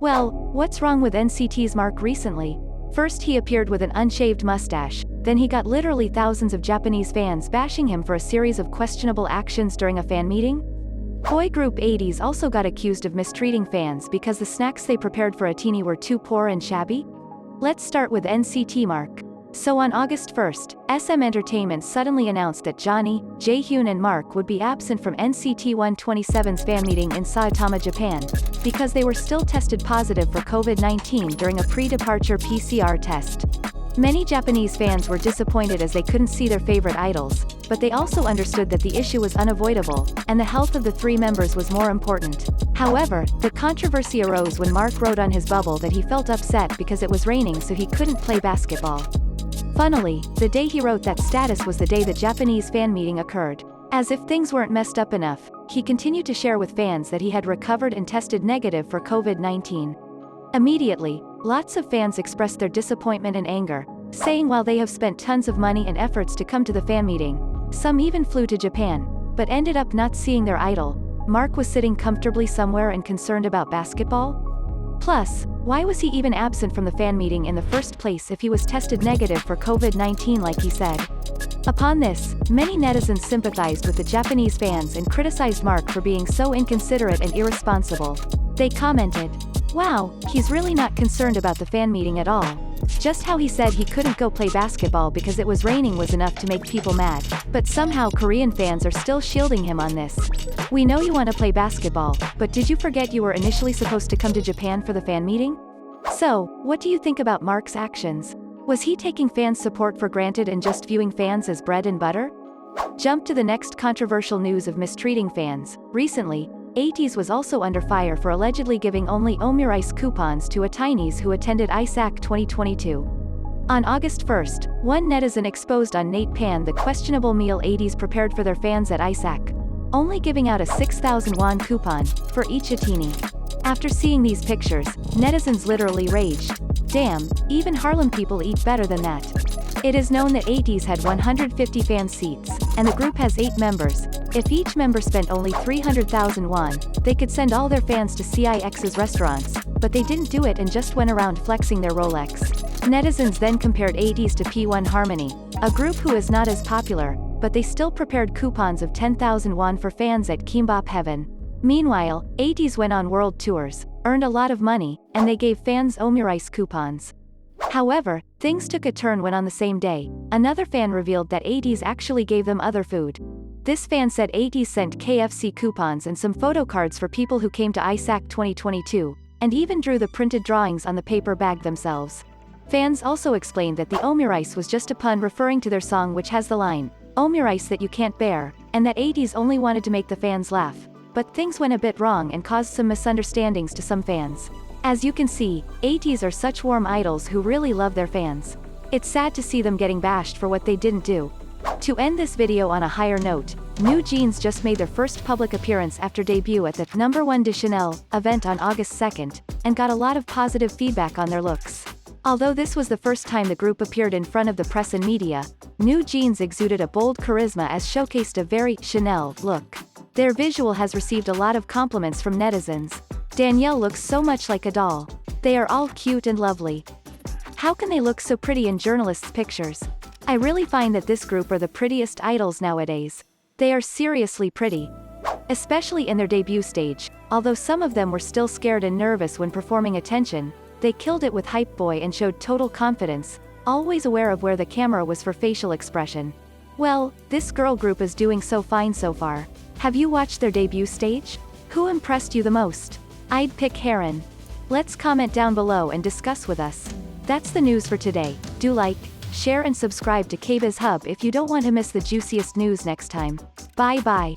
Well, what's wrong with NCT's Mark recently? First he appeared with an unshaved mustache, then he got literally thousands of Japanese fans bashing him for a series of questionable actions during a fan meeting? Boy group ATEEZ also got accused of mistreating fans because the snacks they prepared for Atinys were too poor and shabby? Let's start with NCT Mark. So on August 1st, SM Entertainment suddenly announced that Johnny, Jaehyun and Mark would be absent from NCT 127's fan meeting in Saitama, Japan, because they were still tested positive for COVID-19 during a pre-departure PCR test. Many Japanese fans were disappointed as they couldn't see their favorite idols, but they also understood that the issue was unavoidable, and the health of the three members was more important. However, the controversy arose when Mark wrote on his bubble that he felt upset because it was raining so he couldn't play basketball. Funnily, the day he wrote that status was the day the Japanese fan meeting occurred. As if things weren't messed up enough, he continued to share with fans that he had recovered and tested negative for COVID-19. Immediately, lots of fans expressed their disappointment and anger, saying while they have spent tons of money and efforts to come to the fan meeting, some even flew to Japan, but ended up not seeing their idol, Mark was sitting comfortably somewhere and concerned about basketball? Plus, why was he even absent from the fan meeting in the first place if he was tested negative for COVID-19 like he said? Upon this, many netizens sympathized with the Japanese fans and criticized Mark for being so inconsiderate and irresponsible. They commented, "Wow, he's really not concerned about the fan meeting at all. Just how he said he couldn't go play basketball because it was raining was enough to make people mad, but somehow Korean fans are still shielding him on this. We know you want to play basketball, but did you forget you were initially supposed to come to Japan for the fan meeting?" So, what do you think about Mark's actions? Was he taking fans' support for granted and just viewing fans as bread and butter? Jump to the next controversial news of mistreating fans. Recently, ATEEZ was also under fire for allegedly giving only omurice coupons to Atinys who attended ISAC 2022. On August 1st, one netizen exposed on NatePan the questionable meal ATEEZ prepared for their fans at ISAC, only giving out a 6,000 won coupon for each Atiny. After seeing these pictures, netizens literally raged. Damn, even Harlem people eat better than that. It is known that ATEEZ had 150 fan seats, and the group has 8 members. If each member spent only 300,000 won, they could send all their fans to CIX's restaurants, but they didn't do it and just went around flexing their Rolex. Netizens then compared ATEEZ to P1 Harmony, a group who is not as popular, but they still prepared coupons of 10,000 won for fans at Kimbap Heaven. Meanwhile, ATEEZ went on world tours, earned a lot of money, and they gave fans omurice coupons. However, things took a turn when on the same day, another fan revealed that ATEEZ actually gave them other food. This fan said ATEEZ sent KFC coupons and some photo cards for people who came to ISAC 2022, and even drew the printed drawings on the paper bag themselves. Fans also explained that the omurice was just a pun referring to their song which has the line, "Omurice that you can't bear," and that ATEEZ only wanted to make the fans laugh. But things went a bit wrong and caused some misunderstandings to some fans. As you can see, ATEEZ are such warm idols who really love their fans. It's sad to see them getting bashed for what they didn't do. To end this video on a higher note, NewJeans just made their first public appearance after debut at the No.1 DE CHANEL event on August 2nd, and got a lot of positive feedback on their looks. Although this was the first time the group appeared in front of the press and media, NewJeans exuded a bold charisma as showcased a very Chanel look. Their visual has received a lot of compliments from netizens. Danielle looks so much like a doll. They are all cute and lovely. How can they look so pretty in journalists' pictures? I really find that this group are the prettiest idols nowadays. They are seriously pretty. Especially in their debut stage, although some of them were still scared and nervous when performing Attention, they killed it with Hype Boy and showed total confidence, always aware of where the camera was for facial expression. Well, this girl group is doing so fine so far. Have you watched their debut stage? Who impressed you the most? I'd pick Heron. Let's comment down below and discuss with us. That's the news for today. Do like, share and subscribe to KbizHub if you don't want to miss the juiciest news next time. Bye bye.